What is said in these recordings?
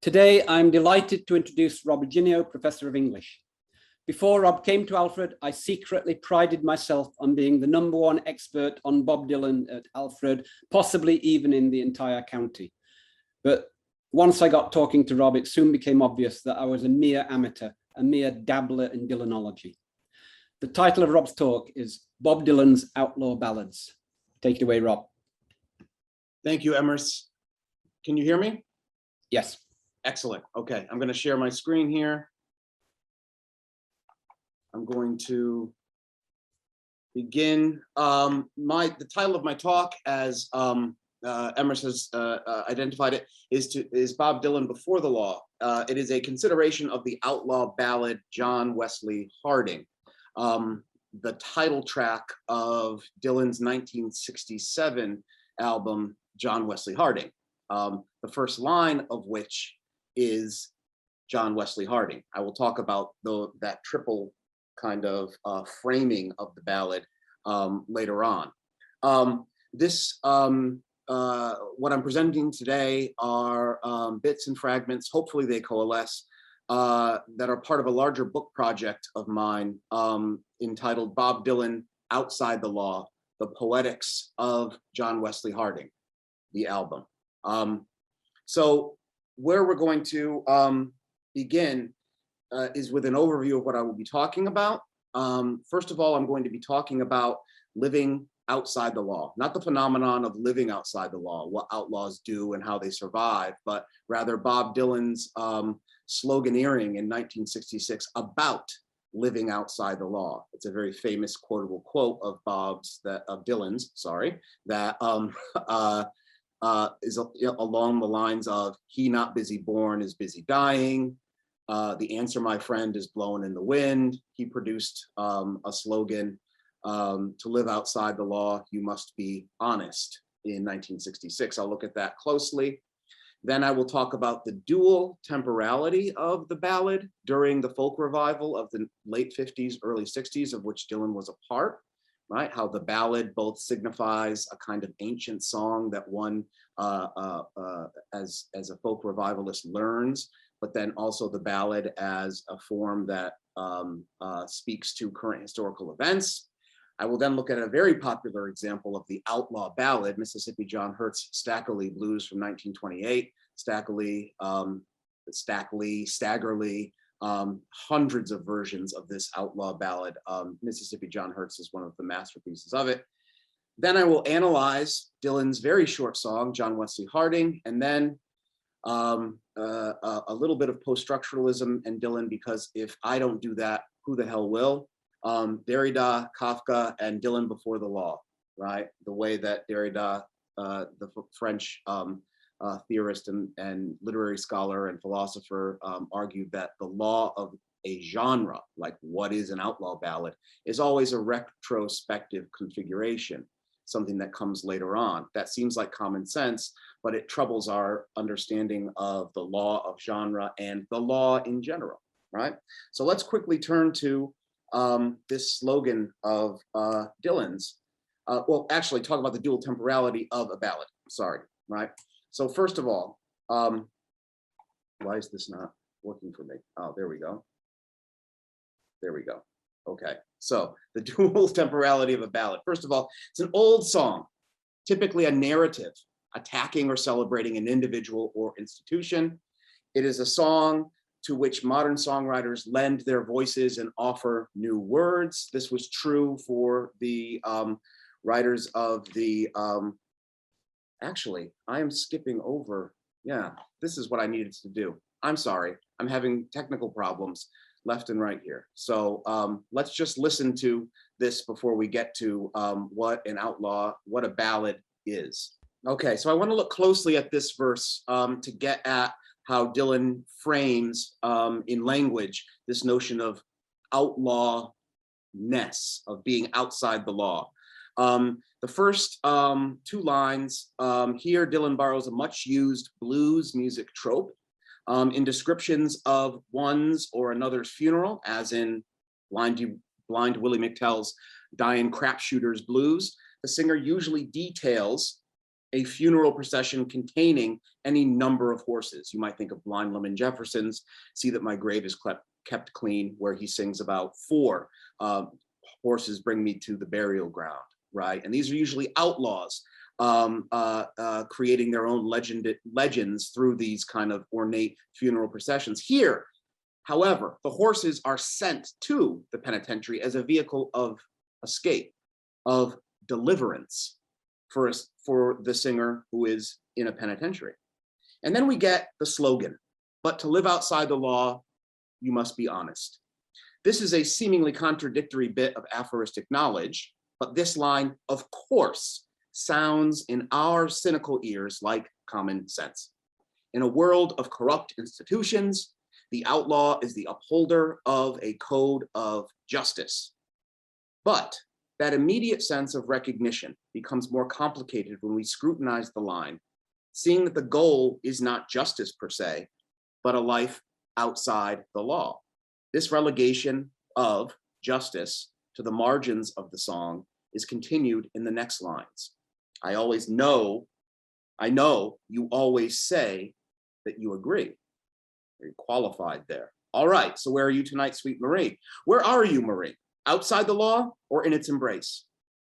Today, I'm delighted to introduce Rob Reginio, Professor of English. Before Rob came to Alfred, I secretly prided myself on being the #1 expert on Bob Dylan at Alfred, possibly even in the entire county. But once I got talking to Rob, it soon became obvious that I was a mere amateur, a mere dabbler in Dylanology. The title of Rob's talk is Bob Dylan's Outlaw Ballads. Take it away, Rob. Thank you, Emrys. Can you hear me? Yes. Excellent. Okay, I'm going to share my screen here. I'm going to begin. The title of my talk, as Emrys has identified it, is Bob Dylan Before the Law. It is a consideration of the outlaw ballad John Wesley Harding, the title track of Dylan's 1967 album John Wesley Harding, the first line of which is John Wesley Harding. I will talk about that triple kind of framing of the ballad later on. What I'm presenting today are bits and fragments, hopefully they coalesce, that are part of a larger book project of mine entitled Bob Dylan Outside the Law, The Poetics of John Wesley Harding, the album. So where we're going to begin is with an overview of what I will be talking about. First of all, I'm going to be talking about living outside the law, not the phenomenon of living outside the law, what outlaws do and how they survive, but rather Bob Dylan's sloganeering in 1966 about living outside the law. It's a very famous quotable quote of Dylan's, that is along the lines of, "He not busy born is busy dying. The answer, my friend, is blown in the wind." He produced a slogan, "To live outside the law, you must be honest," in 1966. I'll look at that closely. Then I will talk about the dual temporality of the ballad during the folk revival of the late 50s, early 60s, of which Dylan was a part, right? How the ballad both signifies a kind of ancient song that one, as a folk revivalist, learns, but then also the ballad as a form that speaks to current historical events. I will then look at a very popular example of the outlaw ballad, Mississippi John Hurt's Stackerly Blues from 1928. Staggerly, hundreds of versions of this outlaw ballad. Mississippi John Hurt's is one of the masterpieces of it. Then I will analyze Dylan's very short song, John Wesley Harding, and then a little bit of post-structuralism and Dylan, because if I don't do that, who the hell will? Derrida, Kafka, and Dylan Before the Law, right? The way that Derrida, the French theorist and literary scholar and philosopher, argued that the law of a genre, like what is an outlaw ballad, is always a retrospective configuration, something that comes later on. That seems like common sense, but it troubles our understanding of the law of genre and the law in general, right? So let's quickly turn to this slogan of Dylan's. Well, actually talk about the dual temporality of a ballad, right? So first of all, why is this not working for me? Oh, there we go. Okay, so the dual temporality of a ballad. First of all, it's an old song, typically a narrative, attacking or celebrating an individual or institution. It is a song to which modern songwriters lend their voices and offer new words. This was true for the writers of the, actually, I am skipping over. Yeah, this is what I needed to do. I'm sorry, I'm having technical problems left and right here. So let's just listen to this before we get to what a ballad is. Okay, so I want to look closely at this verse to get at how Dylan frames in language this notion of outlawness, of being outside the law. The first two lines here, Dylan borrows a much used blues music trope in descriptions of one's or another's funeral, as in Blind Willie McTell's Dying Crapshooter's Blues. The singer usually details a funeral procession containing any number of horses. You might think of Blind Lemon Jefferson's See That My Grave Is Kept Clean, where he sings about 4 horses bring me to the burial ground, right? And these are usually outlaws creating their own legends through these kind of ornate funeral processions. Here, however, the horses are sent to the penitentiary as a vehicle of escape, of deliverance for the singer who is in a penitentiary. And then we get the slogan, but to live outside the law, you must be honest. This is a seemingly contradictory bit of aphoristic knowledge, but this line, of course, sounds in our cynical ears like common sense. In a world of corrupt institutions, the outlaw is the upholder of a code of justice. But that immediate sense of recognition becomes more complicated when we scrutinize the line, seeing that the goal is not justice per se, but a life outside the law. This relegation of justice to the margins of the song is continued in the next lines. I know you always say that you agree. Very qualified there. All right, so where are you tonight, sweet Marie? Where are you, Marie? Outside the law or in its embrace?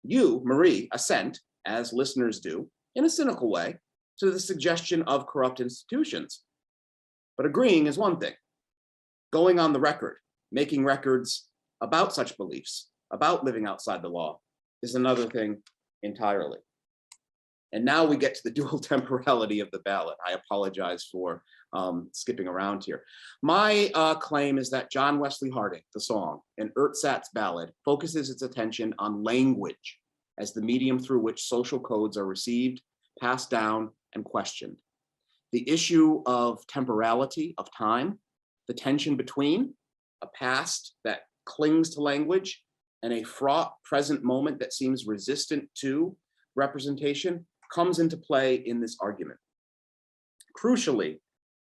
You, Marie, assent, as listeners do, in a cynical way, to the suggestion of corrupt institutions. But agreeing is one thing. Going on the record, making records about such beliefs, about living outside the law, is another thing entirely. And now we get to the dual temporality of the ballad. I apologize for skipping around here. My claim is that John Wesley Harding, the song, and Ertzat's ballad focuses its attention on language as the medium through which social codes are received, passed down, and questioned. The issue of temporality, of time, the tension between a past that clings to language and a fraught present moment that seems resistant to representation comes into play in this argument. Crucially,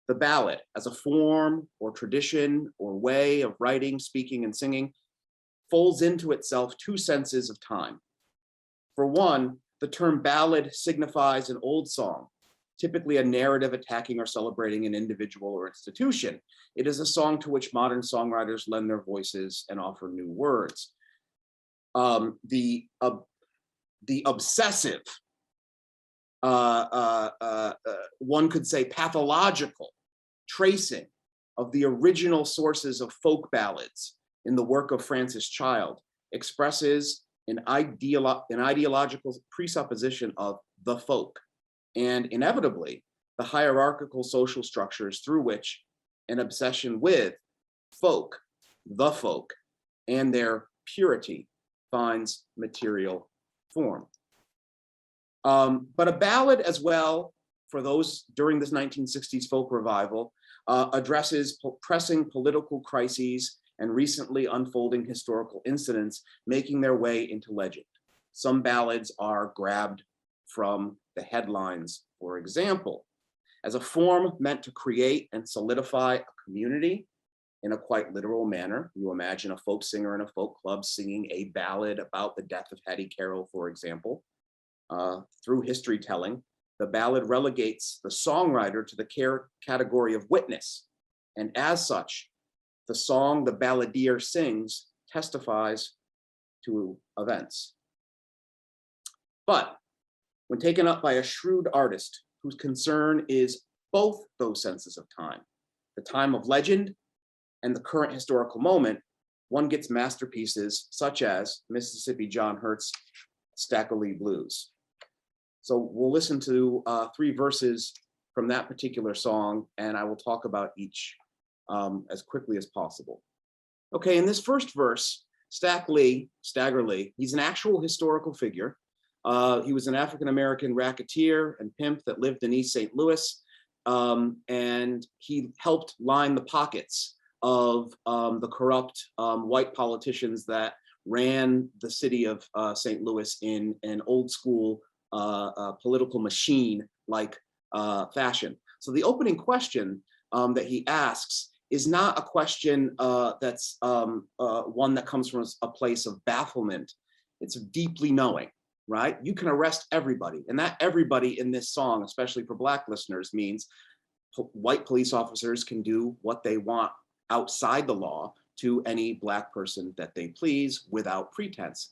the ballad as a form or tradition or way of writing, speaking, and singing folds into itself 2 senses of time. For one, the term ballad signifies an old song, typically a narrative attacking or celebrating an individual or institution. It is a song to which modern songwriters lend their voices and offer new words. The obsessive, one could say pathological tracing of the original sources of folk ballads in the work of Francis Child expresses an ideological presupposition of the folk, and inevitably the hierarchical social structures through which an obsession with folk, the folk, and their purity finds material form. But a ballad as well, for those during this 1960s folk revival, addresses pressing political crises and recently unfolding historical incidents making their way into legend. Some ballads are grabbed from the headlines, for example, as a form meant to create and solidify a community in a quite literal manner. You imagine a folk singer in a folk club singing a ballad about the death of Hattie Carroll, for example. Through history telling, the ballad relegates the songwriter to the category of witness. And as such, the song the balladeer sings testifies to events. But when taken up by a shrewd artist whose concern is both those senses of time, the time of legend and the current historical moment, one gets masterpieces such as Mississippi John Hurt's Stackley Blues. So we'll listen to 3 verses from that particular song, and I will talk about each as quickly as possible. Okay, in this first verse, Staggerly, he's an actual historical figure. He was an African-American racketeer and pimp that lived in East St. Louis, and he helped line the pockets of the corrupt white politicians that ran the city of St. Louis in an old school political machine-like fashion. So the opening question that he asks is not a question that's one that comes from a place of bafflement. It's deeply knowing. right? You can arrest everybody. And that everybody in this song, especially for Black listeners, means white police officers can do what they want outside the law to any Black person that they please without pretense.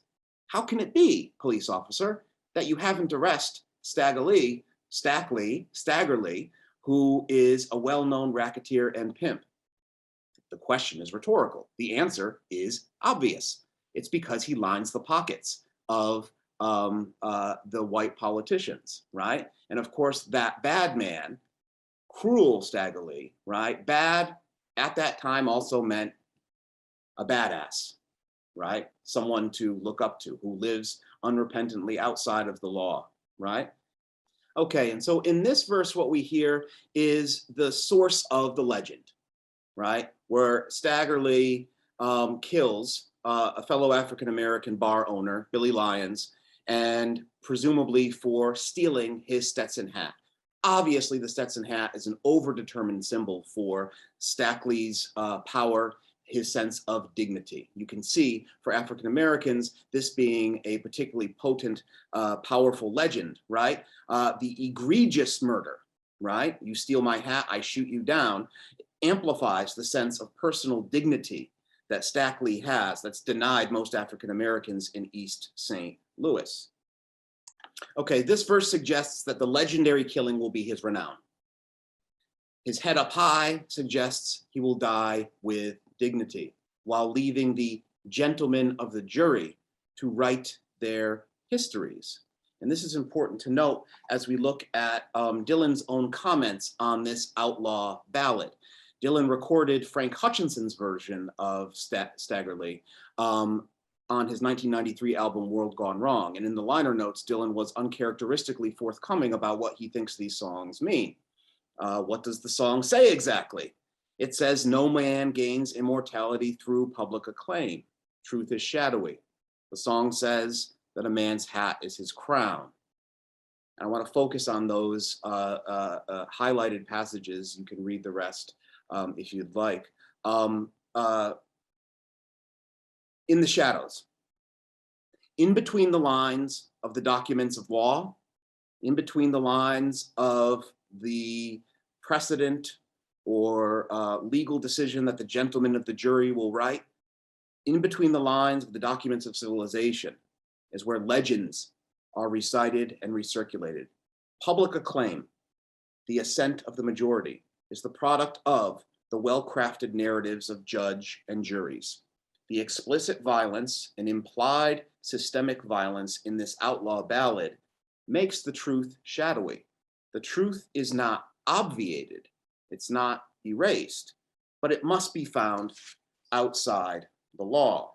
How can it be, police officer, that you haven't arrested Staggerly, who is a well-known racketeer and pimp? The question is rhetorical. The answer is obvious. It's because he lines the pockets of the white politicians, right? And of course, that bad man, cruel Staggerly, right? Bad at that time also meant a badass, right? Someone to look up to, who lives unrepentantly outside of the law, right? Okay, and so in this verse, what we hear is the source of the legend, right? Where Staggerly kills a fellow African-American bar owner, Billy Lyons, and presumably for stealing his Stetson hat. Obviously, the Stetson hat is an overdetermined symbol for Stackley's power, his sense of dignity. You can see for African Americans, this being a particularly potent, powerful legend, right? The egregious murder, right? You steal my hat, I shoot you down, amplifies the sense of personal dignity that Stackley has, that's denied most African Americans in East St. Louis. Okay, this verse suggests that the legendary killing will be his renown. His head up high suggests he will die with dignity, while leaving the gentlemen of the jury to write their histories. And this is important to note as we look at Dylan's own comments on this outlaw ballad. Dylan recorded Frank Hutchinson's version of Staggerly on his 1993 album World Gone Wrong. And in the liner notes, Dylan was uncharacteristically forthcoming about what he thinks these songs mean. What does the song say exactly? It says, no man gains immortality through public acclaim. Truth is shadowy. The song says that a man's hat is his crown. And I want to focus on those highlighted passages. You can read the rest if you'd like. In the shadows, in between the lines of the documents of law, in between the lines of the precedent or legal decision that the gentlemen of the jury will write, in between the lines of the documents of civilization is where legends are recited and recirculated. Public acclaim, the assent of the majority, is the product of the well-crafted narratives of judge and juries. The explicit violence and implied systemic violence in this outlaw ballad makes the truth shadowy. The truth is not obviated, it's not erased, but it must be found outside the law.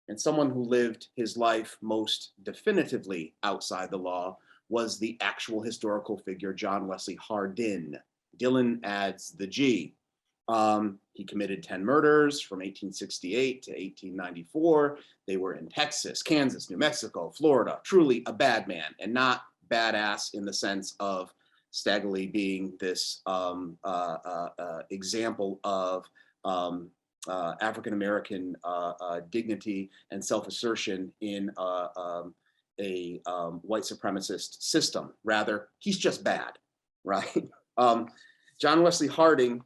And someone who lived his life most definitively outside the law was the actual historical figure, John Wesley Hardin. Dylan adds the G. He committed 10 murders from 1868 to 1894. They were in Texas, Kansas, New Mexico, Florida. Truly a bad man, and not badass in the sense of Staggerly being this example of African-American dignity and self-assertion in a white supremacist system. Rather, he's just bad, right? John Wesley Harding,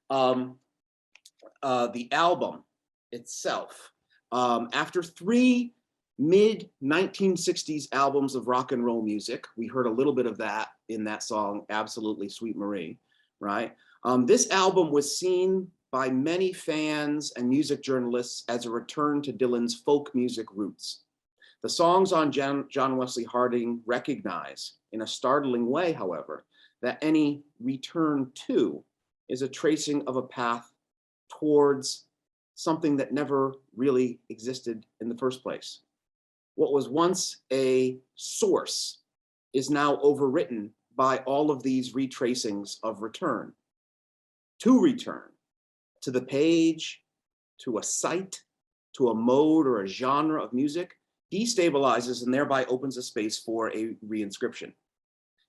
the album itself, after 3 mid-1960s albums of rock and roll music, we heard a little bit of that in that song, Absolutely Sweet Marie, right? This album was seen by many fans and music journalists as a return to Dylan's folk music roots. The songs on John Wesley Harding recognize, in a startling way, however, that any return to is a tracing of a path towards something that never really existed in the first place. What was once a source is now overwritten by all of these retracings of return. To return to the page, to a site, to a mode or a genre of music, destabilizes and thereby opens a space for a reinscription.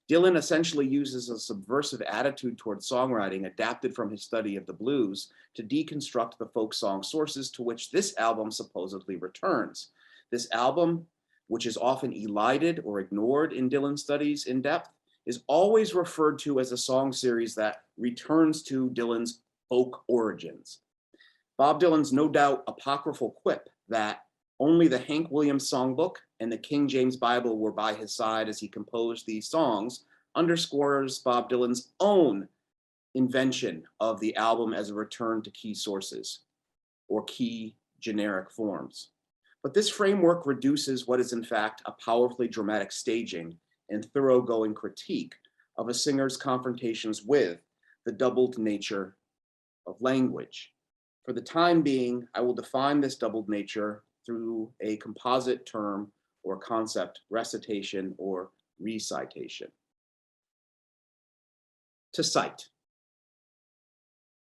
Dylan essentially uses a subversive attitude toward songwriting adapted from his study of the blues to deconstruct the folk song sources to which this album supposedly returns. This album which is often elided or ignored in Dylan studies in depth, is always referred to as a song series that returns to Dylan's folk origins. Bob Dylan's no doubt apocryphal quip that only the Hank Williams songbook and the King James Bible were by his side as he composed these songs underscores Bob Dylan's own invention of the album as a return to key sources or key generic forms. But this framework reduces what is in fact a powerfully dramatic staging and thoroughgoing critique of a singer's confrontations with the doubled nature of language. For the time being, I will define this doubled nature through a composite term or concept, recitation or recitation. To cite.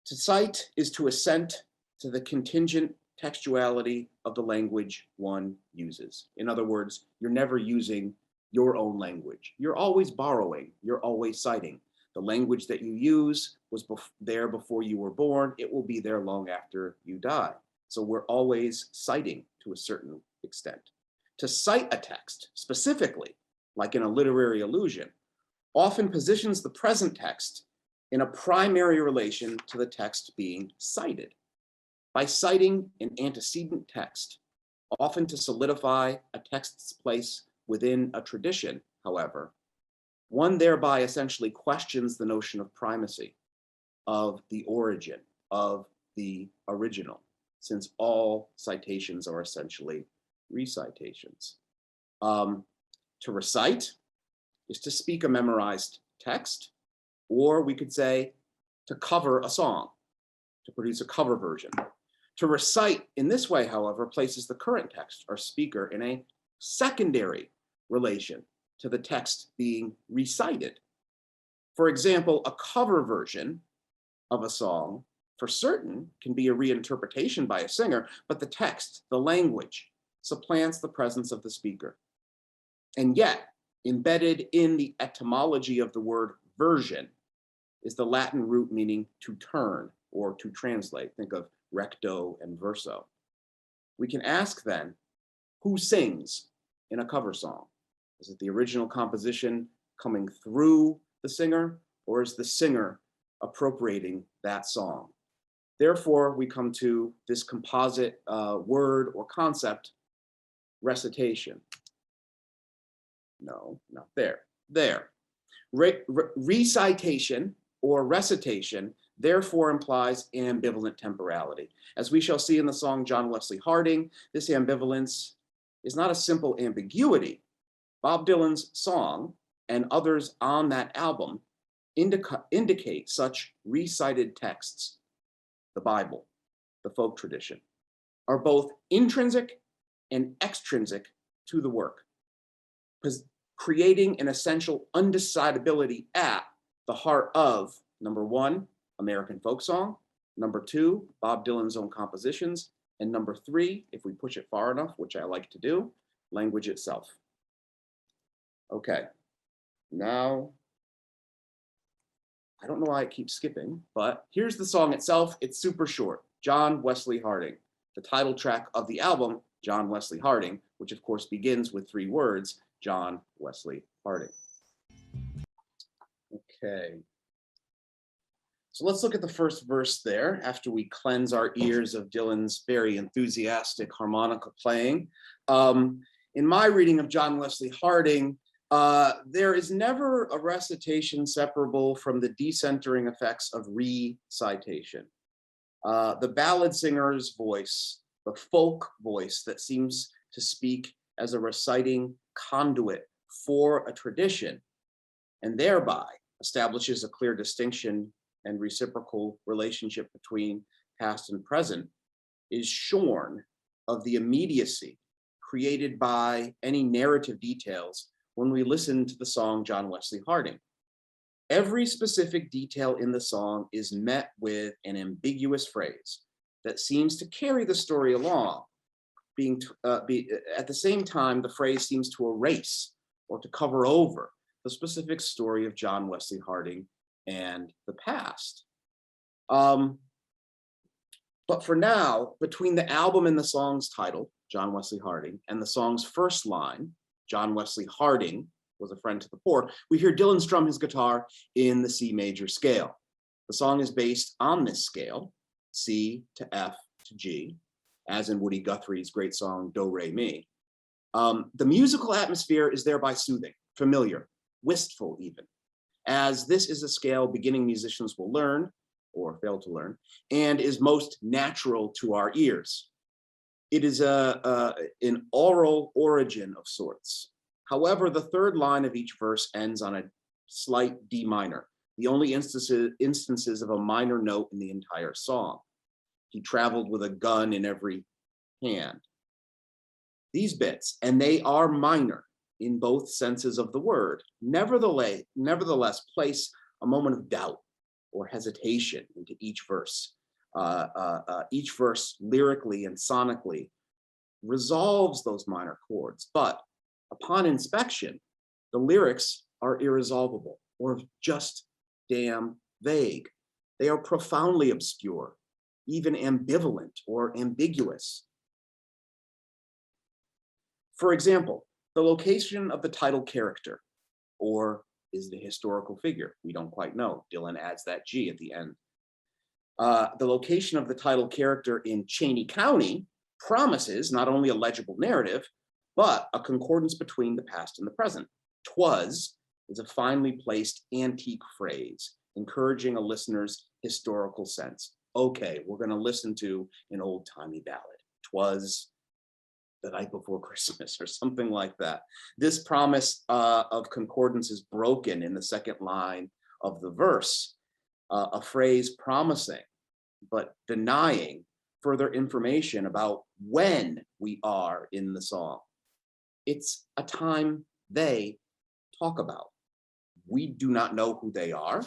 To cite is to assent to the contingent textuality of the language one uses. In other words, you're never using your own language. You're always borrowing, you're always citing. The language that you use was there before you were born. It will be there long after you die. So we're always citing to a certain extent. To cite a text specifically, like in a literary allusion, often positions the present text in a primary relation to the text being cited. By citing an antecedent text, often to solidify a text's place within a tradition, however, one thereby essentially questions the notion of primacy, of the origin, of the original, since all citations are essentially recitations. To recite is to speak a memorized text, or we could say to cover a song, to produce a cover version. To recite in this way, however, places the current text or speaker in a secondary relation to the text being recited. For example, a cover version of a song for certain can be a reinterpretation by a singer, but the text, the language, supplants the presence of the speaker. And yet, embedded in the etymology of the word version is the Latin root meaning to turn or to translate. Think of recto and verso. We can ask then, who sings in a cover song? Is it the original composition coming through the singer, or is the singer appropriating that song? Therefore, we come to this composite word or concept, recitation. No, not there. There. Recitation or recitation therefore implies ambivalent temporality. As we shall see in the song John Wesley Harding, this ambivalence is not a simple ambiguity. Bob Dylan's song and others on that album indicate such recited texts, the Bible, the folk tradition, are both intrinsic and extrinsic to the work, creating an essential undecidability at the heart of, number one, American folk song, number two, Bob Dylan's own compositions, and number three, if we push it far enough, which I like to do, language itself. Okay, now, I don't know why I keep skipping, but here's the song itself. It's super short, John Wesley Harding, the title track of the album, John Wesley Harding, which of course begins with three words, John Wesley Harding. Okay. So let's look at the first verse there after we cleanse our ears of Dylan's very enthusiastic harmonica playing. In my reading of John Wesley Harding, there is never a recitation separable from the decentering effects of recitation. The ballad singer's voice, the folk voice that seems to speak as a reciting conduit for a tradition, and thereby establishes a clear distinction and reciprocal relationship between past and present, is shorn of the immediacy created by any narrative details when we listen to the song John Wesley Harding. Every specific detail in the song is met with an ambiguous phrase that seems to carry the story along. At the same time, the phrase seems to erase or to cover over the specific story of John Wesley Harding and the past. But for now, between the album and the song's title, John Wesley Harding, and the song's first line, John Wesley Harding was a friend to the poor, we hear Dylan strum his guitar in the C major scale. The song is based on this scale, C to F to G, as in Woody Guthrie's great song, Do Re Mi. The musical atmosphere is thereby soothing, familiar, wistful even, as this is a scale beginning musicians will learn, or fail to learn, and is most natural to our ears. It is an aural origin of sorts. However, the third line of each verse ends on a slight D minor, the only instances of a minor note in the entire song. He traveled with a gun in every hand. These bits, and they are minor in both senses of the word, nevertheless place a moment of doubt or hesitation into each verse. Each verse lyrically and sonically resolves those minor chords, but upon inspection, the lyrics are irresolvable or just damn vague. They are profoundly obscure, even ambivalent or ambiguous. For example, the location of the title character, or is it a historical figure? We don't quite know. Dylan adds that G at the end. The location of the title character in Cheney County promises not only a legible narrative, but a concordance between the past and the present. "'Twas" is a finely placed antique phrase, encouraging a listener's historical sense. Okay, we're going to listen to an old-timey ballad. "'Twas the night before Christmas," or something like that. This promise of concordance is broken in the second line of the verse, a phrase promising but denying further information about when we are in the song. It's a time they talk about. We do not know who they are.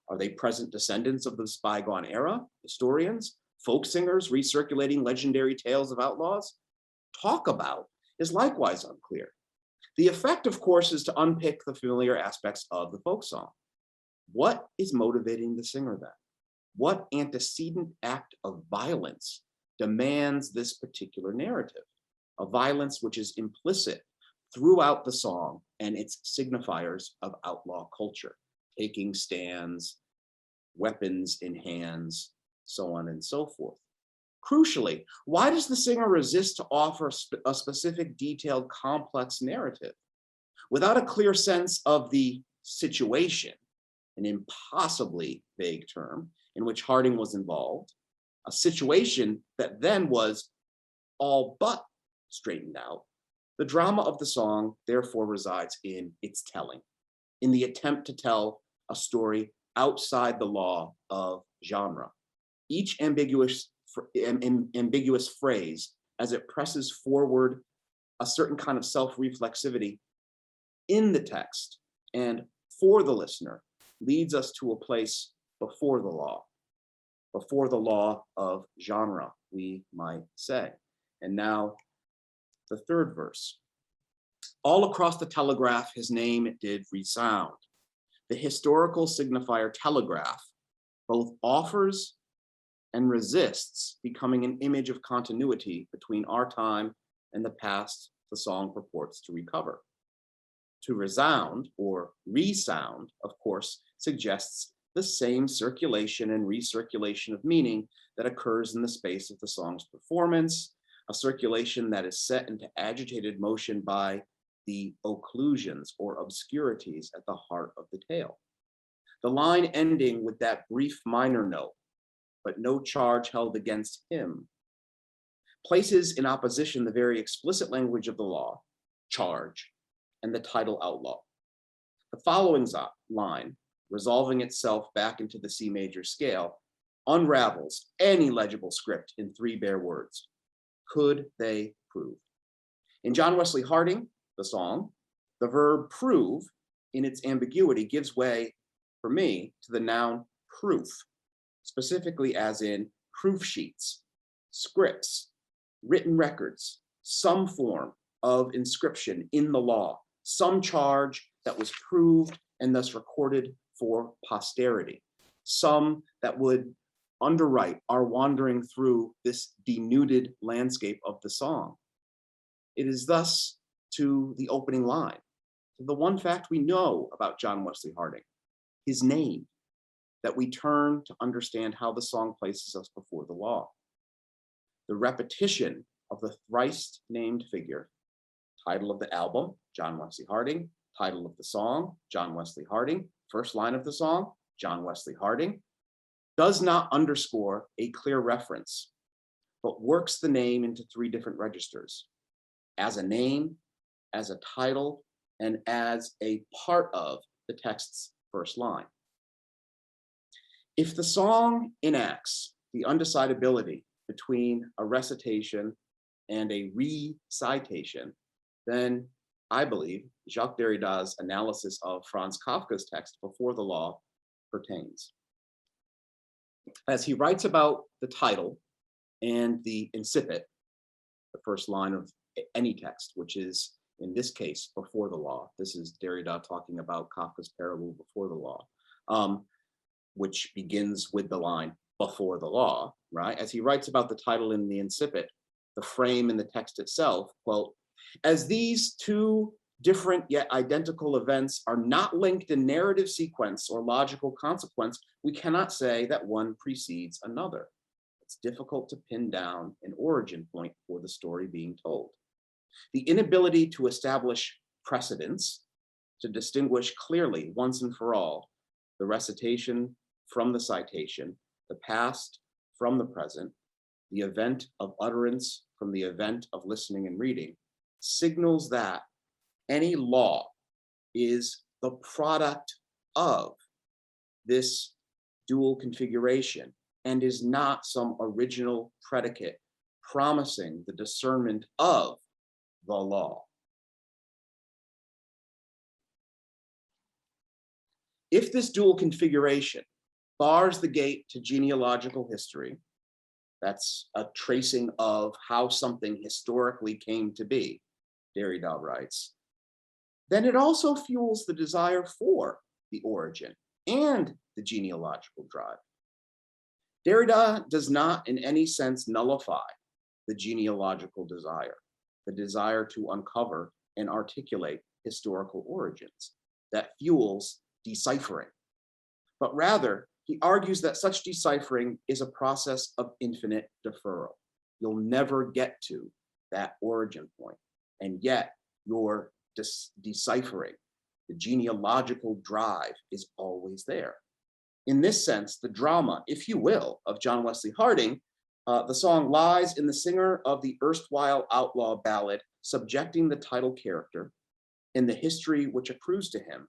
Are they present descendants of this bygone era? Historians? Folk singers recirculating legendary tales of outlaws? Talk about is likewise unclear. The effect, of course, is to unpick the familiar aspects of the folk song. What is motivating the singer then? What antecedent act of violence demands this particular narrative? A violence which is implicit throughout the song and its signifiers of outlaw culture, taking stands, weapons in hands, so on and so forth. Crucially, why does the singer resist to offer a specific, detailed, complex narrative? Without a clear sense of the situation, an impossibly vague term in which Harding was involved, a situation that then was all but straightened out, the drama of the song therefore resides in its telling, in the attempt to tell a story outside the law of genre. Each ambiguous phrase, as it presses forward a certain kind of self-reflexivity in the text and for the listener, leads us to a place before the law of genre, we might say. And now the third verse. All across the telegraph, his name did resound. The historical signifier telegraph both offers and resists becoming an image of continuity between our time and the past the song purports to recover. To resound or resound, of course, suggests the same circulation and recirculation of meaning that occurs in the space of the song's performance, a circulation that is set into agitated motion by the occlusions or obscurities at the heart of the tale. The line ending with that brief minor note, "but no charge held against him," places in opposition the very explicit language of the law, charge, and the title outlaw. The following line, resolving itself back into the C major scale, unravels any legible script in three bare words. Could they prove? In John Wesley Harding, the song, the verb prove in its ambiguity gives way, for me, to the noun proof, specifically as in proof sheets, scripts, written records, some form of inscription in the law, some charge that was proved and thus recorded for posterity, some that would underwrite our wandering through this denuded landscape of the song. It is thus to the opening line, to the one fact we know about John Wesley Harding, his name, that we turn to understand how the song places us before the law. The repetition of the thrice named figure, title of the album, John Wesley Harding, title of the song, John Wesley Harding, first line of the song, John Wesley Harding, does not underscore a clear reference, but works the name into three different registers: as a name, as a title, and as a part of the text's first line. If the song enacts the undecidability between a recitation and a recitation, then I believe Jacques Derrida's analysis of Franz Kafka's text Before the Law pertains. As he writes about the title and the incipit, the first line of any text, which is in this case Before the Law. This is Derrida talking about Kafka's parable Before the Law, which begins with the line before the law, right? As he writes about the title in the incipit, the frame in the text itself, quote, as these two different yet identical events are not linked in narrative sequence or logical consequence, we cannot say that one precedes another. It's difficult to pin down an origin point for the story being told. The inability to establish precedents, to distinguish clearly once and for all the recitation from the citation, the past from the present, the event of utterance from the event of listening and reading, signals that any law is the product of this dual configuration and is not some original predicate promising the discernment of the law. If this dual configuration bars the gate to genealogical history, that's a tracing of how something historically came to be, Derrida writes, then it also fuels the desire for the origin and the genealogical drive. Derrida does not in any sense nullify the genealogical desire, the desire to uncover and articulate historical origins that fuels deciphering, but rather he argues that such deciphering is a process of infinite deferral. You'll never get to that origin point, and yet your deciphering, the genealogical drive is always there. In this sense, the drama, if you will, of John Wesley Harding, the song lies in the singer of the erstwhile outlaw ballad, subjecting the title character in the history which accrues to him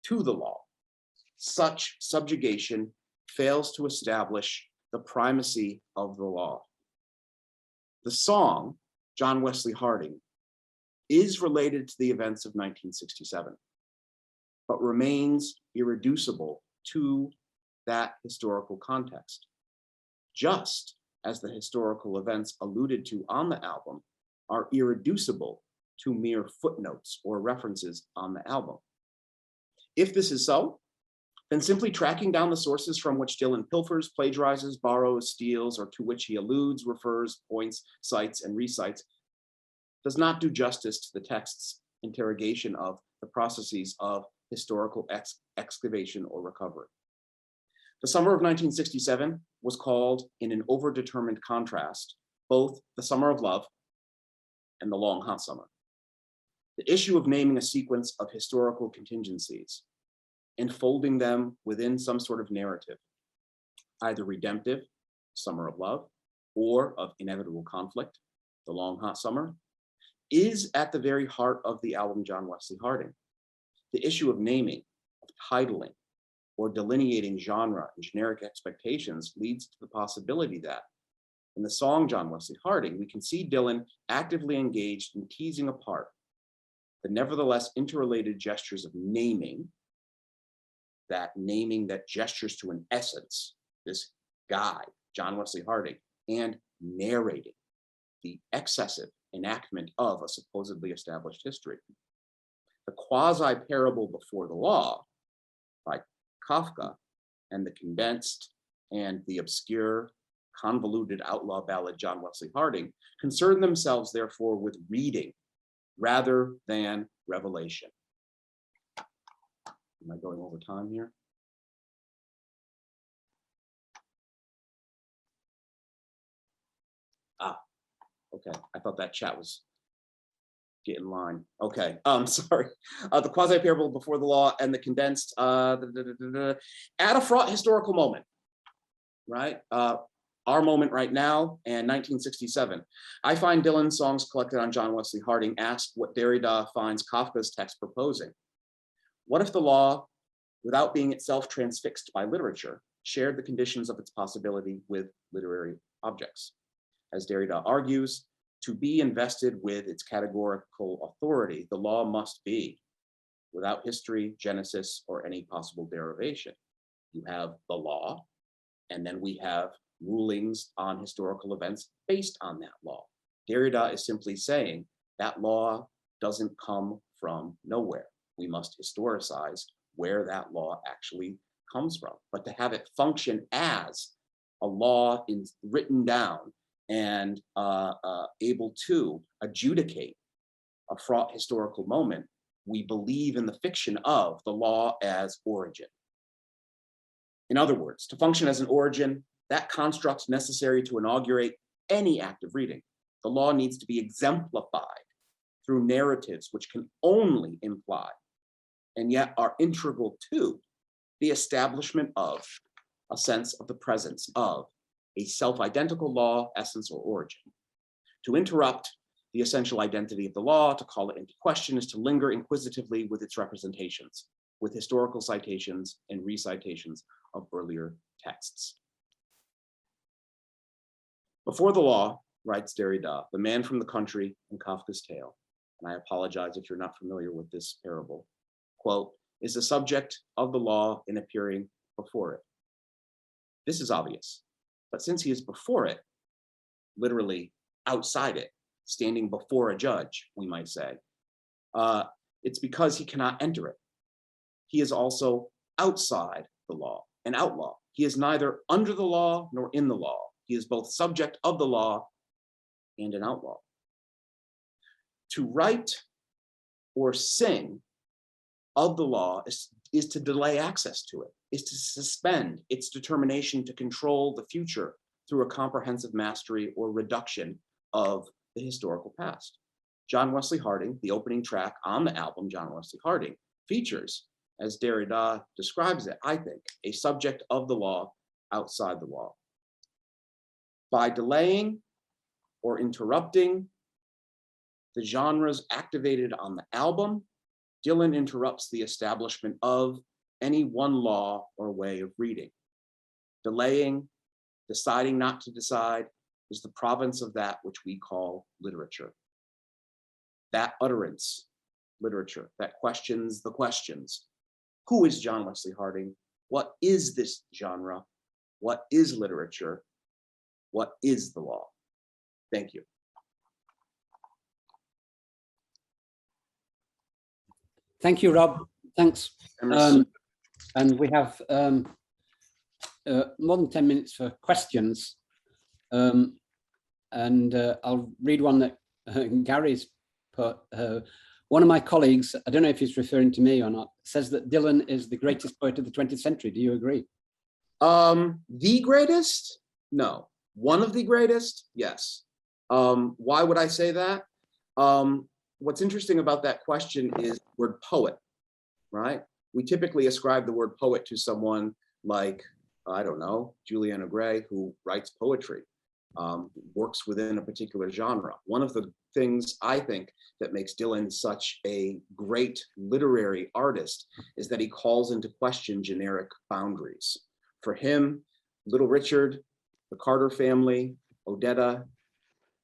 to the law. Such subjugation fails to establish the primacy of the law. The song, John Wesley Harding, is related to the events of 1967, but remains irreducible to that historical context, just as the historical events alluded to on the album are irreducible to mere footnotes or references on the album. If this is so, then simply tracking down the sources from which Dylan pilfers, plagiarizes, borrows, steals, or to which he alludes, refers, points, cites, and recites does not do justice to the text's interrogation of the processes of historical excavation or recovery. The summer of 1967 was called, in an overdetermined contrast, both the summer of love and the long hot summer. The issue of naming a sequence of historical contingencies, enfolding them within some sort of narrative, either redemptive, summer of love, or of inevitable conflict, the long hot summer, is at the very heart of the album John Wesley Harding. The issue of naming, of titling, or delineating genre and generic expectations leads to the possibility that in the song John Wesley Harding, we can see Dylan actively engaged in teasing apart the nevertheless interrelated gestures of naming that gestures to an essence, this guy, John Wesley Harding, and narrating the excessive enactment of a supposedly established history. The quasi-parable Before the Law by Kafka and the condensed and the obscure convoluted outlaw ballad John Wesley Harding, concern themselves, therefore, with reading rather than revelation. Am I going over time here? Okay, I thought that chat was get in line. Okay, sorry. The quasi-parable before the law and the condensed at a fraught historical moment, right? Our moment right now and 1967. I find Dylan's songs collected on John Wesley Harding ask what Derrida finds Kafka's text proposing. What if the law, without being itself transfixed by literature, shared the conditions of its possibility with literary objects? As Derrida argues, to be invested with its categorical authority, the law must be without history, genesis, or any possible derivation. You have the law, and then we have rulings on historical events based on that law. Derrida is simply saying that law doesn't come from nowhere. We must historicize where that law actually comes from. But to have it function as a law written down and able to adjudicate a fraught historical moment, we believe in the fiction of the law as origin. In other words, to function as an origin, that construct necessary to inaugurate any act of reading, the law needs to be exemplified through narratives which can only imply, and yet are integral to, the establishment of a sense of the presence of a self-identical law, essence, or origin. To interrupt the essential identity of the law, to call it into question, is to linger inquisitively with its representations, with historical citations and recitations of earlier texts. Before the law, writes Derrida, the man from the country in Kafka's tale, and I apologize if you're not familiar with this parable, quote, is the subject of the law in appearing before it. This is obvious, but since he is before it, literally outside it, standing before a judge, we might say, it's because he cannot enter it. He is also outside the law, an outlaw. He is neither under the law nor in the law. He is both subject of the law and an outlaw. To write or sing of the law is to delay access to it, is to suspend its determination to control the future through a comprehensive mastery or reduction of the historical past. John Wesley Harding, the opening track on the album John Wesley Harding, features, as Derrida describes it, I think, a subject of the law outside the law. By delaying or interrupting the genres activated on the album, Dylan interrupts the establishment of any one law or way of reading. Delaying, deciding not to decide, is the province of that which we call literature. That utterance, literature, that questions the questions. Who is John Wesley Harding? What is this genre? What is literature? What is the law? Thank you. Thank you, Rob. Thanks. And we have more than 10 minutes for questions. And I'll read one that Gary's put. One of my colleagues, I don't know if he's referring to me or not, says that Dylan is the greatest poet of the 20th century. Do you agree? The greatest? No. One of the greatest? Yes. Why would I say that? What's interesting about that question is the word poet, right? We typically ascribe the word poet to someone like, I don't know, Juliana Gray, who writes poetry, works within a particular genre. One of the things I think that makes Dylan such a great literary artist is that he calls into question generic boundaries. For him, Little Richard, the Carter family, Odetta,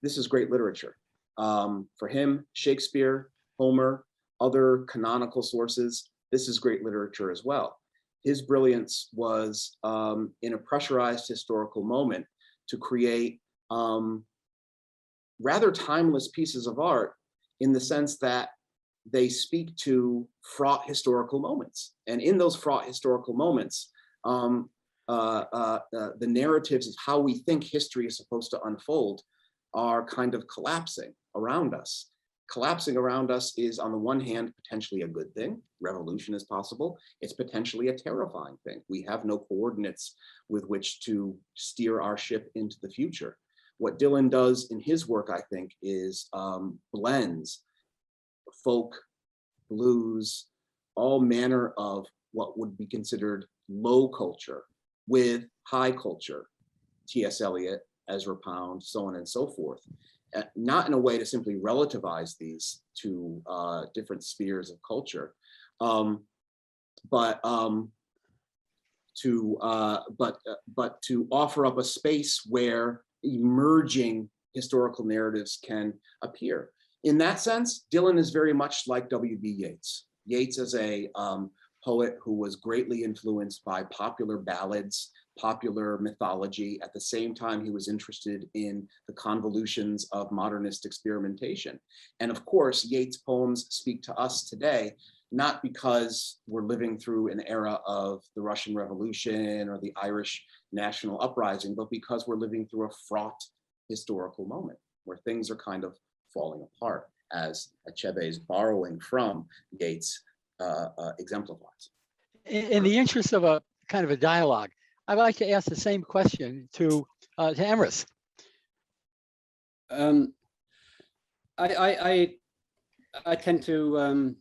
this is great literature. For him, Shakespeare, Homer, other canonical sources, this is great literature as well. His brilliance was in a pressurized historical moment to create rather timeless pieces of art in the sense that they speak to fraught historical moments. And in those fraught historical moments, the narratives of how we think history is supposed to unfold are kind of collapsing around us. Collapsing around us is, on the one hand, potentially a good thing. Revolution is possible. It's potentially a terrifying thing. We have no coordinates with which to steer our ship into the future. What Dylan does in his work, I think, is blends folk, blues, all manner of what would be considered low culture with high culture, T.S. Eliot, Ezra Pound, so on and so forth. Not in a way to simply relativize these to different spheres of culture, but to offer up a space where emerging historical narratives can appear. In that sense, Dylan is very much like W.B. Yeats. Yeats is a poet who was greatly influenced by popular ballads, popular mythology. At the same time, he was interested in the convolutions of modernist experimentation. And of course, Yeats' poems speak to us today, not because we're living through an era of the Russian Revolution or the Irish national uprising, but because we're living through a fraught historical moment where things are kind of falling apart, as Achebe's borrowing from Yeats exemplifies. In the interest of a kind of a dialogue, I'd like to ask the same question to Emrys. I tend to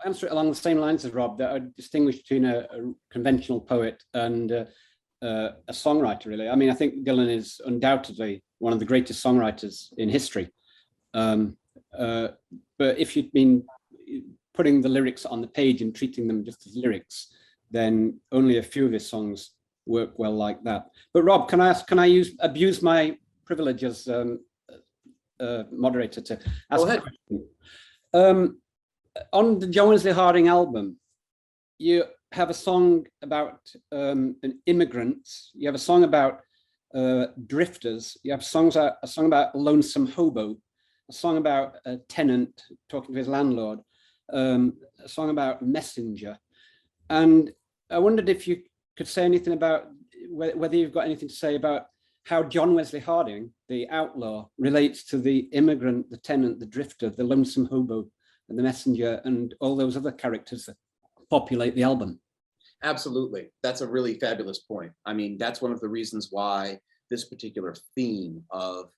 answer it along the same lines as Rob, that I distinguish between a conventional poet and a songwriter, really. I mean, I think Dylan is undoubtedly one of the greatest songwriters in history. But if you've been putting the lyrics on the page and treating them just as lyrics, then only a few of his songs work well like that. But Rob, can I abuse my privilege as moderator to ask a question? On the John Wesley Harding album, you have a song about an immigrant, you have a song about drifters, you have a song about a lonesome hobo, a song about a tenant talking to his landlord, a song about a messenger. And I wondered if you could say anything about whether you've got anything to say about how John Wesley Harding, the outlaw, relates to the immigrant, the tenant, the drifter, the lonesome hobo, and the messenger, and all those other characters that populate the album. Absolutely. That's a really fabulous point. I mean, that's one of the reasons why this particular theme of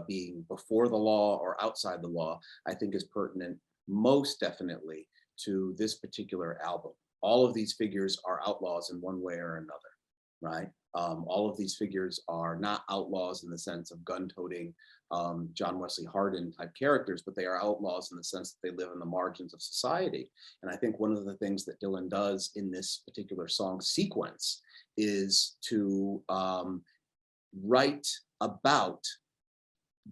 being before the law or outside the law, I think is pertinent most definitely to this particular album. All of these figures are outlaws in one way or another, right? All of these figures are not outlaws in the sense of gun-toting John Wesley Harding type characters, but they are outlaws in the sense that they live in the margins of society. And I think one of the things that Dylan does in this particular song sequence is to write about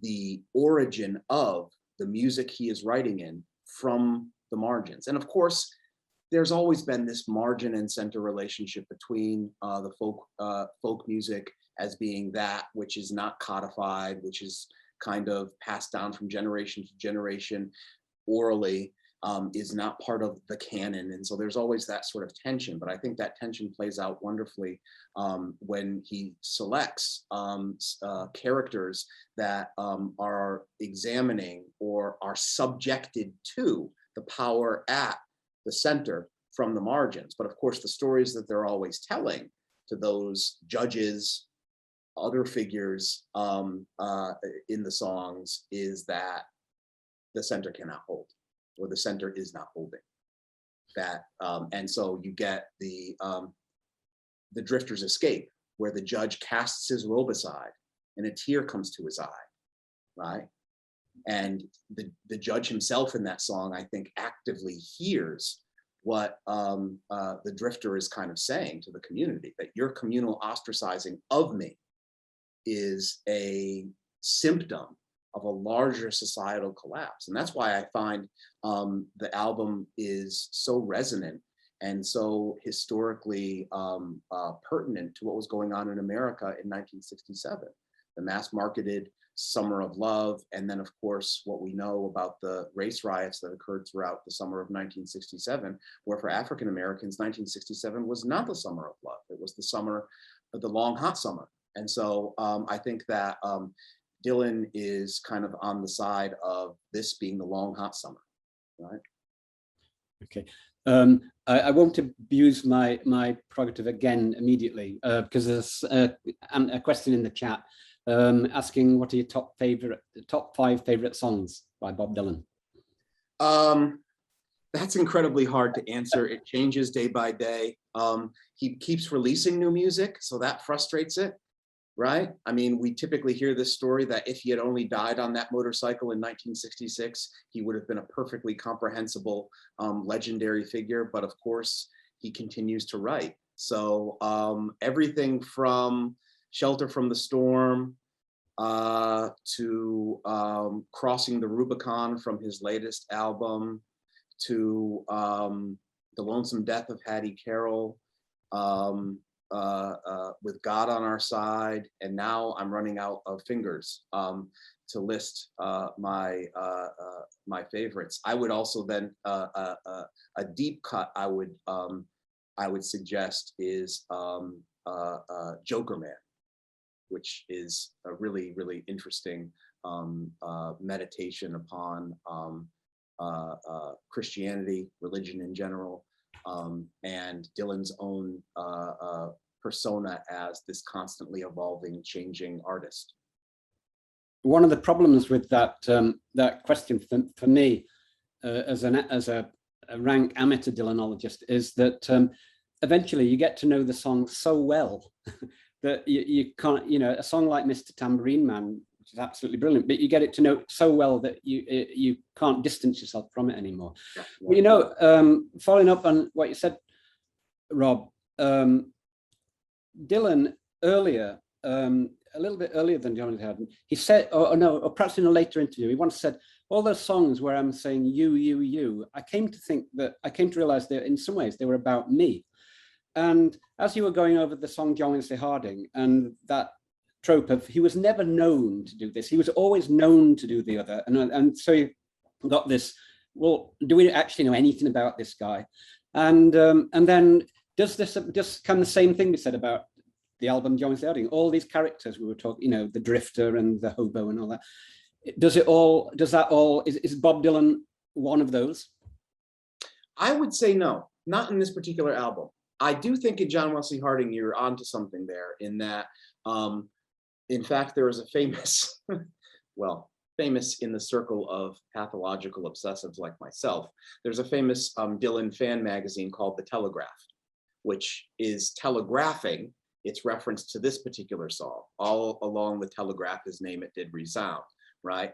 the origin of the music he is writing in from the margins. And of course, there's always been this margin and center relationship between the folk music as being that which is not codified, which is kind of passed down from generation to generation orally, is not part of the canon. And so there's always that sort of tension, but I think that tension plays out wonderfully when he selects characters that are examining or are subjected to the power at the center from the margins. But of course, the stories that they're always telling to those judges, other figures in the songs is that the center cannot hold, or the center is not holding. That and so you get the drifter's escape, where the judge casts his robe aside and a tear comes to his eye, right? And the judge himself in that song, I think, actively hears what the drifter is kind of saying to the community, that your communal ostracizing of me is a symptom of a larger societal collapse. And that's why I find the album is so resonant and so historically pertinent to what was going on in America in 1967. The mass marketed Summer of Love, and then of course what we know about the race riots that occurred throughout the summer of 1967, where for African Americans 1967 was not the summer of love, it was the summer of the long hot summer. And so I think that Dylan is kind of on the side of this being the long hot summer, right? Okay. I won't abuse my prerogative again immediately because there's a question in the chat asking what are your top 5 favorite songs by Bob Dylan? That's incredibly hard to answer. It changes day by day. He keeps releasing new music, so that frustrates it, right? I mean, we typically hear this story that if he had only died on that motorcycle in 1966, he would have been a perfectly comprehensible, legendary figure. But of course, he continues to write. So everything from Shelter from the Storm to Crossing the Rubicon from his latest album, to The Lonesome Death of Hattie Carroll, With God on Our Side, and now I'm running out of fingers to list my favorites. I would also then a deep cut I would suggest is Joker Man, which is a really interesting meditation upon Christianity, religion in general, and Dylan's own persona as this constantly evolving, changing artist. One of the problems with that question for me, as a rank amateur Dylanologist, is that eventually you get to know the song so well that you can't, a song like Mr. Tambourine Man, which is absolutely brilliant, but you get it to know so well that you can't distance yourself from it anymore. Yeah. Well, following up on what you said, Rob, Dylan earlier, a little bit earlier than John Howden, he said, or perhaps in a later interview, he once said, all those songs where I'm saying you, I came to realize that in some ways they were about me. And as you were going over the song John Wesley Harding and that trope of he was never known to do this, he was always known to do the other. And so you got this, well, do we actually know anything about this guy? And then can the same thing be said about the album John Wesley Harding? All these characters we were talking, the drifter and the hobo and all that. Is Bob Dylan one of those? I would say no, not in this particular album. I do think in John Wesley Harding, you're onto something there in that, in fact, there is a famous, famous in the circle of pathological obsessives like myself, there's a famous Dylan fan magazine called The Telegraph, which is telegraphing its reference to this particular song. All along the telegraph, his name it did resound, right?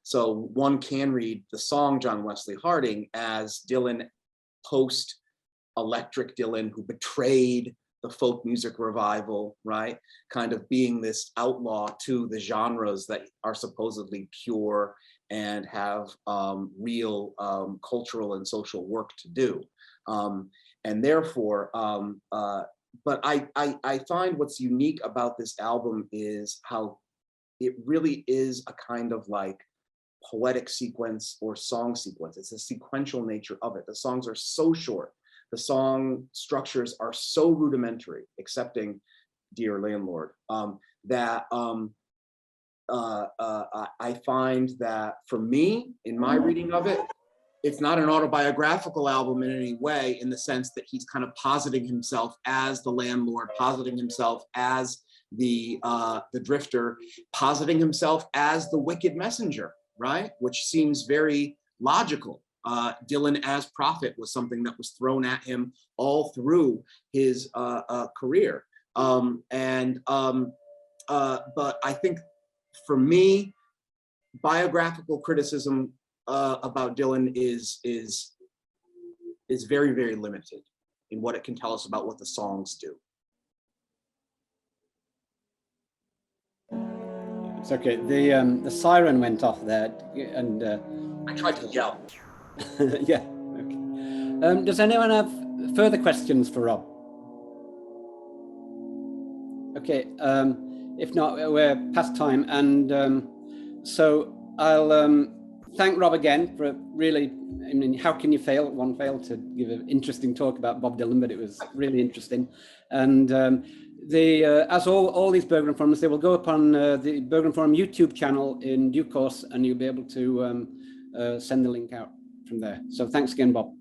So one can read the song John Wesley Harding as Dylan post Electric Dylan, who betrayed the folk music revival, right? Kind of being this outlaw to the genres that are supposedly pure and have real cultural and social work to do. And therefore, but I find what's unique about this album is how it really is a kind of like poetic sequence or song sequence. It's a sequential nature of it. The songs are so short. The song structures are so rudimentary, excepting Dear Landlord, that I find that for me, in my reading of it, it's not an autobiographical album in any way, in the sense that he's kind of positing himself as the landlord, positing himself as the drifter, positing himself as the wicked messenger, right? Which seems very logical. Dylan as prophet was something that was thrown at him all through his career. But I think for me, biographical criticism about Dylan is very, very limited in what it can tell us about what the songs do. It's okay. The siren went off there, and I tried to yell. yeah. Okay. Does anyone have further questions for Rob? Okay. If not, we're past time. And so I'll thank Rob again for really, I mean, how can you fail? One fail to give an interesting talk about Bob Dylan, but it was really interesting. And as all these Bergman Forums, they will go up on the Bergman Forum YouTube channel in due course, and you'll be able to send the link out from there. So thanks again, Bob.